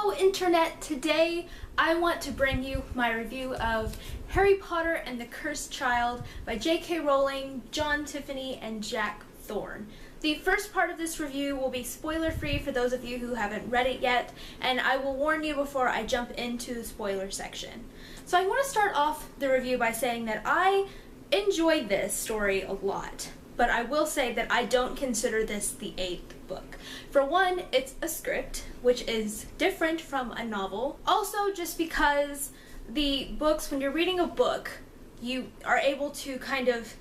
Hello Internet! Today I want to bring you my review of Harry Potter and the Cursed Child by J.K. Rowling, John Tiffany, and Jack Thorne. The first part of this review will be spoiler-free for those of you who haven't read it yet, and I will warn you before I jump into the spoiler section. So I want to start off the review by saying that I enjoyed this story a lot, but I will say that I don't consider this the 8th book. For one, it's a script, which is different from a novel. Also, just because the books, when you're reading a book, you are able to kind of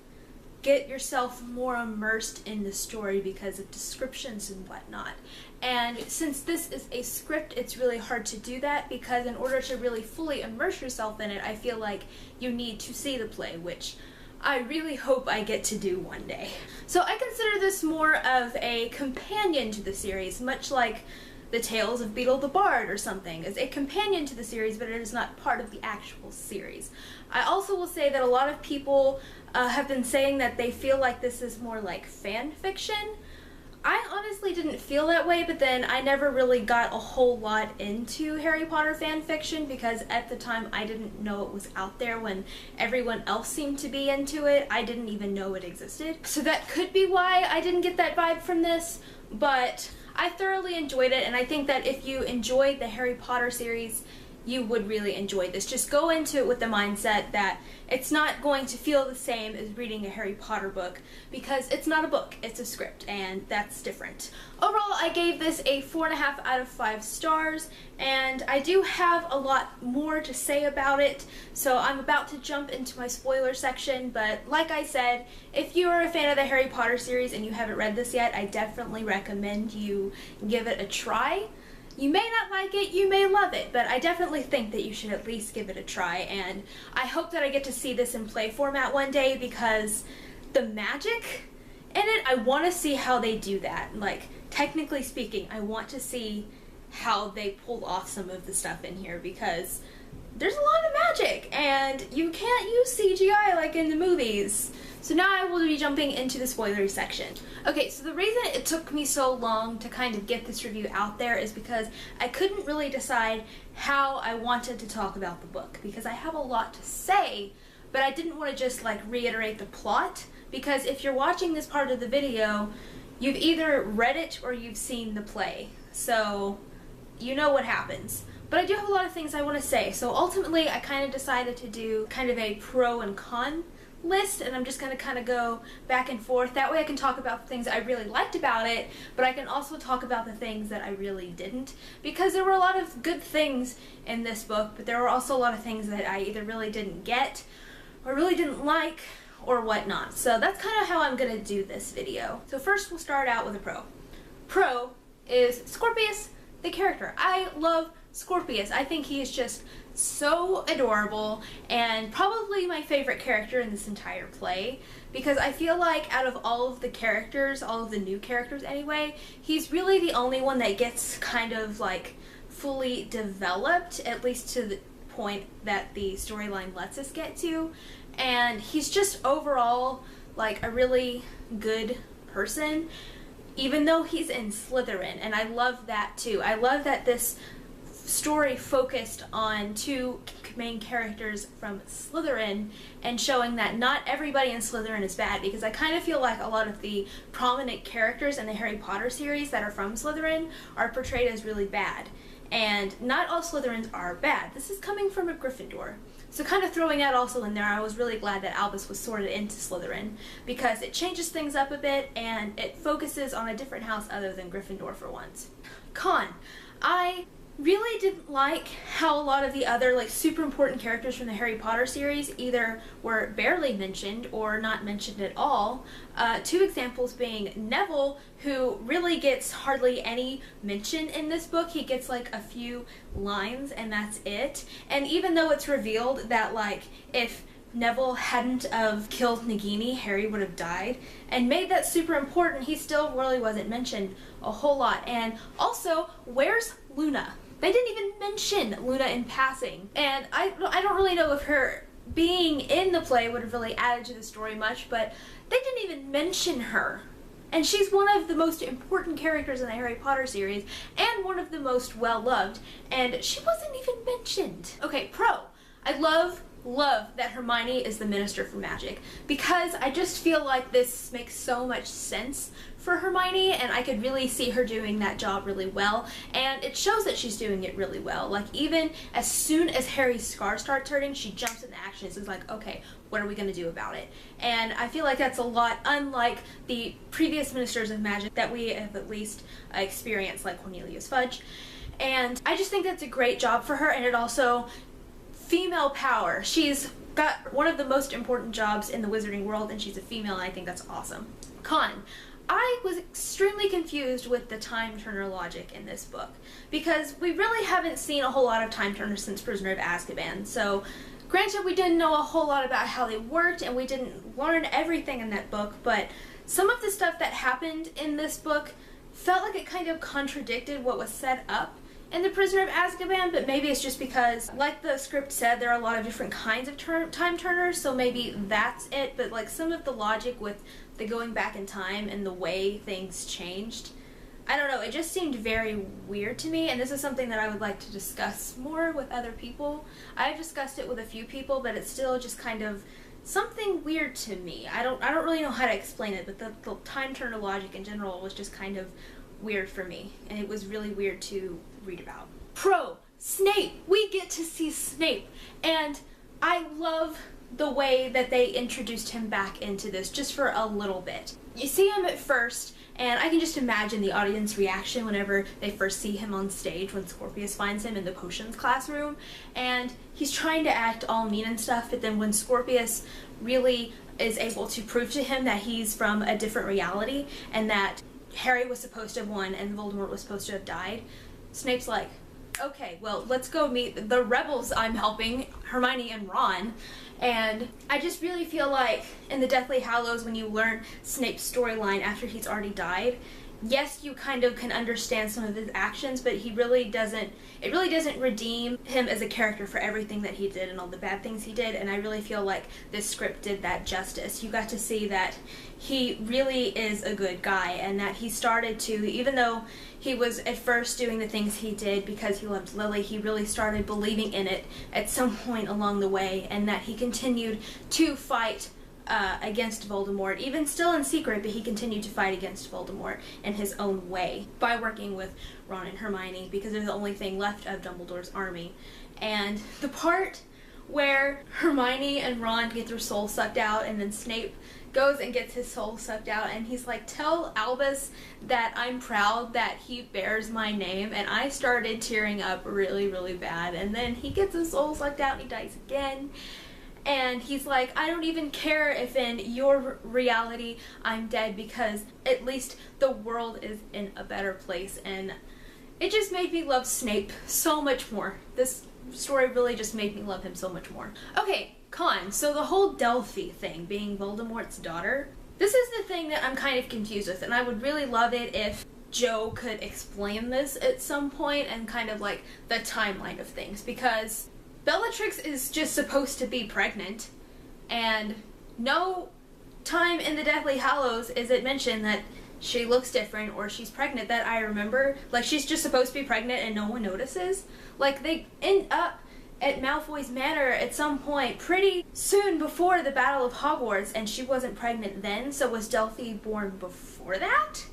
get yourself more immersed in the story because of descriptions and whatnot. And since this is a script, it's really hard to do that because in order to really fully immerse yourself in it, I feel like you need to see the play, which I really hope I get to do one day. So I consider this more of a companion to the series, much like the Tales of Beedle the Bard or something. It's a companion to the series, but it is not part of the actual series. I also will say that a lot of people have been saying that they feel like this is more like fan fiction. I honestly didn't feel that way, but then I never really got a whole lot into Harry Potter fan fiction because at the time I didn't know it was out there when everyone else seemed to be into it. I didn't even know it existed. So that could be why I didn't get that vibe from this, but I thoroughly enjoyed it, and I think that if you enjoyed the Harry Potter series, you would really enjoy this. Just go into it with the mindset that it's not going to feel the same as reading a Harry Potter book because it's not a book, it's a script, and that's different. Overall, I gave this a 4.5 out of 5 stars, and I do have a lot more to say about it, so I'm about to jump into my spoiler section, but like I said, if you are a fan of the Harry Potter series and you haven't read this yet, I definitely recommend you give it a try. You may not like it, you may love it, but I definitely think that you should at least give it a try, and I hope that I get to see this in play format one day because the magic in it, I want to see how they do that. Like, technically speaking, I want to see how they pulled off some of the stuff in here because there's a lot of magic, and you can't use CGI like in the movies. So now I will be jumping into the spoilery section. Okay, so the reason it took me so long to kind of get this review out there is because I couldn't really decide how I wanted to talk about the book because I have a lot to say, but I didn't want to just like reiterate the plot because if you're watching this part of the video, you've either read it or you've seen the play, so you know what happens. But I do have a lot of things I want to say, so ultimately I kind of decided to do kind of a pro and con list, and I'm just going to kind of go back and forth. That way I can talk about the things I really liked about it, but I can also talk about the things that I really didn't, because there were a lot of good things in this book, but there were also a lot of things that I either really didn't get, or really didn't like, or whatnot. So that's kind of how I'm going to do this video. So first we'll start out with a pro. Pro is Scorpius, the character. I love Scorpius. I think he is just so adorable and probably my favorite character in this entire play because I feel like out of all of the characters, all of the new characters anyway, he's really the only one that gets kind of like fully developed, at least to the point that the storyline lets us get to, and he's just overall like a really good person even though he's in Slytherin, and I love that too. I love that this story focused on two main characters from Slytherin and showing that not everybody in Slytherin is bad, because I kind of feel like a lot of the prominent characters in the Harry Potter series that are from Slytherin are portrayed as really bad, and not all Slytherins are bad. This is coming from a Gryffindor. So kind of throwing that also in there, I was really glad that Albus was sorted into Slytherin because it changes things up a bit and it focuses on a different house other than Gryffindor for once. Con. I really didn't like how a lot of the other like super important characters from the Harry Potter series either were barely mentioned or not mentioned at all. Two examples being Neville, who really gets hardly any mention in this book. He gets like a few lines and that's it. And even though it's revealed that like if Neville hadn't have killed Nagini, Harry would have died, and made that super important, he still really wasn't mentioned a whole lot. And also, where's Luna? They didn't even mention Luna in passing, and I don't really know if her being in the play would have really added to the story much, but they didn't even mention her And she's one of the most important characters in the Harry Potter series, and one of the most well-loved, and she wasn't even mentioned. Okay, pro. I love that Hermione is the Minister for Magic, because I just feel like this makes so much sense for Hermione, and I could really see her doing that job really well, and it shows that she's doing it really well. Like, even as soon as Harry's scar starts hurting, she jumps into action. It's like, okay, what are we gonna do about it? And I feel like that's a lot unlike the previous Ministers of Magic that we have at least experienced, like Cornelius Fudge. And I just think that's a great job for her, and it also, female power. She's got one of the most important jobs in the wizarding world, and she's a female, and I think that's awesome. Con. I was extremely confused with the time turner logic in this book, because we really haven't seen a whole lot of time turners since Prisoner of Azkaban. So granted, we didn't know a whole lot about how they worked, and we didn't learn everything in that book, but some of the stuff that happened in this book felt like it kind of contradicted what was set up in The Prisoner of Azkaban, but maybe it's just because, like the script said, there are a lot of different kinds of time turners, so maybe that's it. But like some of the logic with the going back in time and the way things changed, I don't know, it just seemed very weird to me, and this is something that I would like to discuss more with other people. I've discussed it with a few people, but it's still just kind of something weird to me. I don't really know how to explain it, but the time turner logic in general was just kind of weird for me, and it was really weird to read about. Pro. Snape. We get to see Snape, and I love the way that they introduced him back into this just for a little bit. You see him at first, and I can just imagine the audience reaction whenever they first see him on stage when Scorpius finds him in the potions classroom, and he's trying to act all mean and stuff, but then when Scorpius really is able to prove to him that he's from a different reality and that Harry was supposed to have won and Voldemort was supposed to have died, Snape's like, okay, well, let's go meet the rebels I'm helping, Hermione and Ron. And I just really feel like in the Deathly Hallows, when you learn Snape's storyline after he's already died, yes, you kind of can understand some of his actions, but it really doesn't redeem him as a character for everything that he did and all the bad things he did, and I really feel like this script did that justice. You got to see that he really is a good guy, and that he started to, even though he was at first doing the things he did because he loved Lily, he really started believing in it at some point along the way, and that he continued to fight against Voldemort, even still in secret, but he continued to fight against Voldemort in his own way by working with Ron and Hermione, because they're the only thing left of Dumbledore's army. And the part where Hermione and Ron get their soul sucked out, and then Snape goes and gets his soul sucked out, and he's like, tell Albus that I'm proud that he bears my name, and I started tearing up really, really bad. And then he gets his soul sucked out and he dies again. And he's like, I don't even care if in your reality I'm dead, because at least the world is in a better place. And it just made me love Snape so much more. This story really just made me love him so much more. Okay, con. So the whole Delphi thing, being Voldemort's daughter, this is the thing that I'm kind of confused with, and I would really love it if Joe could explain this at some point and kind of like the timeline of things, because Bellatrix is just supposed to be pregnant, and no time in the Deathly Hallows is it mentioned that she looks different or she's pregnant that I remember. Like, she's just supposed to be pregnant and no one notices. Like, they end up at Malfoy's Manor at some point pretty soon before the Battle of Hogwarts, and she wasn't pregnant then, so was Delphi born before that?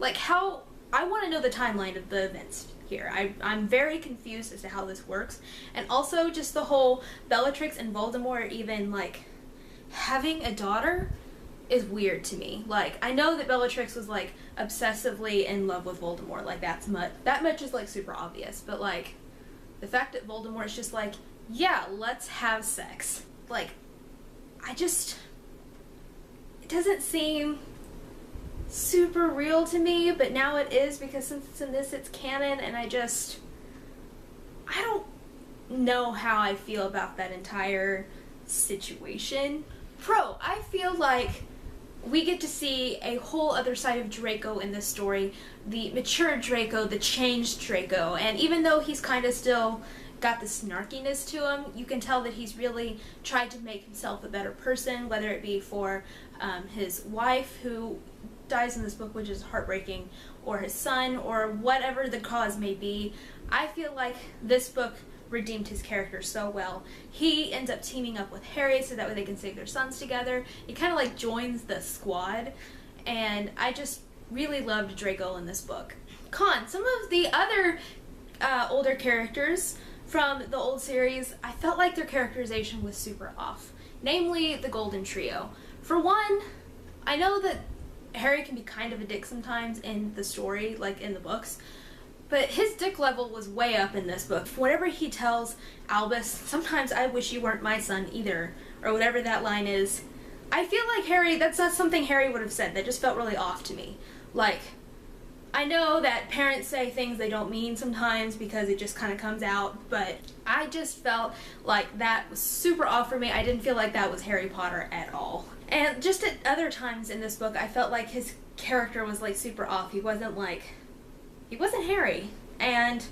Like, how? I want to know the timeline of the events here. I'm very confused as to how this works. And also just the whole Bellatrix and Voldemort even like having a daughter is weird to me. Like, I know that Bellatrix was like obsessively in love with Voldemort, like that much is like super obvious, but like the fact that Voldemort's just like, yeah, let's have sex. Like, it doesn't seem super real to me, but now it is, because since it's in this, it's canon, and I don't know how I feel about that entire situation. Pro, I feel like we get to see a whole other side of Draco in this story, the mature Draco, the changed Draco, and even though he's kind of still got the snarkiness to him, you can tell that he's really tried to make himself a better person, whether it be for his wife, who dies in this book, which is heartbreaking, or his son, or whatever the cause may be, I feel like this book redeemed his character so well. He ends up teaming up with Harry so that way they can save their sons together. He kind of like joins the squad, and I just really loved Draco in this book. Some of the other older characters from the old series, I felt like their characterization was super off. Namely, the Golden Trio. For one, I know that Harry can be kind of a dick sometimes in the story, like in the books, but his dick level was way up in this book. Whenever he tells Albus, sometimes I wish you weren't my son either, or whatever that line is, I feel like Harry, that's not something Harry would have said. That just felt really off to me. Like, I know that parents say things they don't mean sometimes because it just kind of comes out, but I just felt like that was super off for me. I didn't feel like that was Harry Potter at all. And just at other times in this book, I felt like his character was like super off. He wasn't Harry. And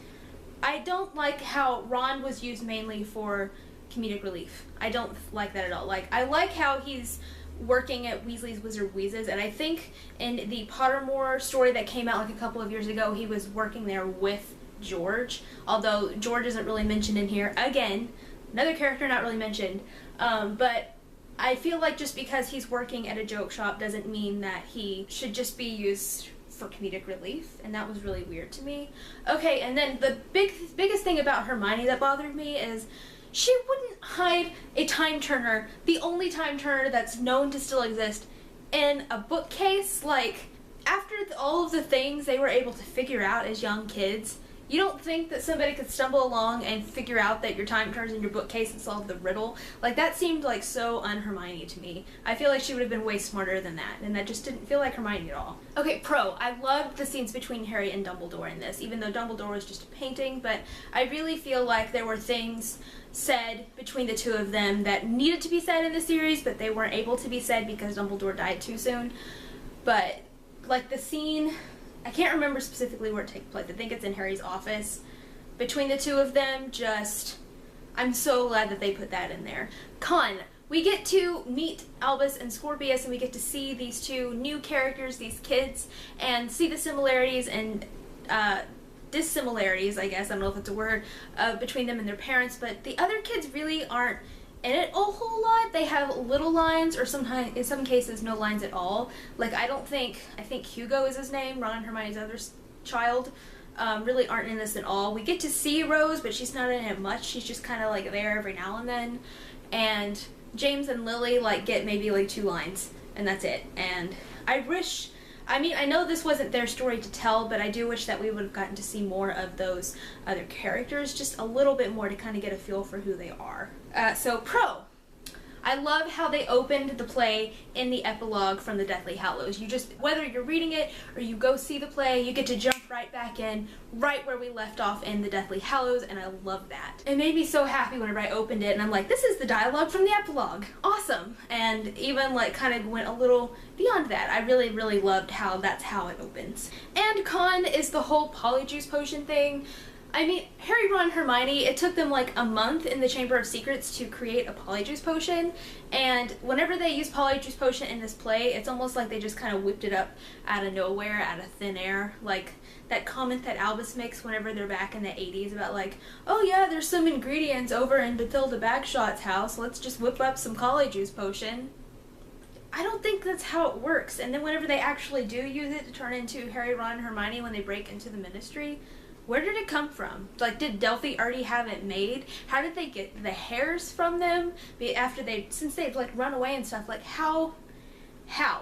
I don't like how Ron was used mainly for comedic relief. I don't like that at all. Like, I like how he's working at Weasley's Wizard Wheezes, and I think in the Pottermore story that came out like a couple of years ago, he was working there with George, although George isn't really mentioned in here. Again, another character not really mentioned, but I feel like just because he's working at a joke shop doesn't mean that he should just be used for comedic relief, and that was really weird to me. Okay, and then the biggest thing about Hermione that bothered me is she wouldn't hide a time turner, the only time turner that's known to still exist, in a bookcase. Like, after all of the things they were able to figure out as young kids, you don't think that somebody could stumble along and figure out that your time turns in your bookcase and solve the riddle? Like, that seemed like so un-Hermione to me. I feel like she would have been way smarter than that, and that just didn't feel like Hermione at all. Okay, I loved the scenes between Harry and Dumbledore in this, even though Dumbledore was just a painting, but I really feel like there were things said between the two of them that needed to be said in the series, but they weren't able to be said because Dumbledore died too soon. But, like, the scene, I can't remember specifically where it takes place. I think it's in Harry's office. Between the two of them, I'm so glad that they put that in there. We get to meet Albus and Scorpius, and we get to see these two new characters, these kids, and see the similarities and dissimilarities, I guess, I don't know if it's a word, between them and their parents, but the other kids really aren't in it a whole lot. They have little lines, or sometimes, in some cases, no lines at all. Like, I think Hugo is his name, Ron and Hermione's other child, really aren't in this at all. We get to see Rose, but she's not in it much. She's just kind of, like, there every now and then. And James and Lily, like, get maybe, like, 2 lines, and that's it. And I know this wasn't their story to tell, but I do wish that we would have gotten to see more of those other characters, just a little bit more to kind of get a feel for who they are. I love how they opened the play in the epilogue from the Deathly Hallows. Whether you're reading it or you go see the play, you get to jump right back in, right where we left off in the Deathly Hallows, and I love that. It made me so happy whenever I opened it, and I'm like, this is the dialogue from the epilogue. Awesome. And even, like, kind of went a little beyond that. I really, really loved how that's how it opens. And con is the whole Polyjuice Potion thing. I mean, Harry, Ron, Hermione, it took them like a month in the Chamber of Secrets to create a Polyjuice Potion, and whenever they use Polyjuice Potion in this play, it's almost like they just kind of whipped it up out of nowhere, out of thin air. Like that comment that Albus makes whenever they're back in the 80s about like, oh yeah, there's some ingredients over in Bathilda Bagshot's house, let's just whip up some Polyjuice Potion. I don't think that's how it works. And then whenever they actually do use it to turn into Harry, Ron, and Hermione when they break into the Ministry, where did it come from? Like, did Delphi already have it made? How did they get the hairs from them since they've like run away and stuff? Like, how?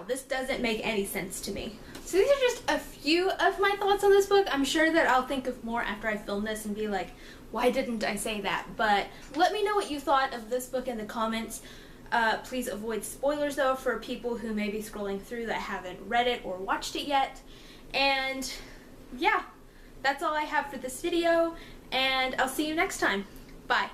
This doesn't make any sense to me. So these are just a few of my thoughts on this book. I'm sure that I'll think of more after I film this and be like, why didn't I say that? But let me know what you thought of this book in the comments. Please avoid spoilers though for people who may be scrolling through that haven't read it or watched it yet. And yeah. That's all I have for this video, and I'll see you next time. Bye.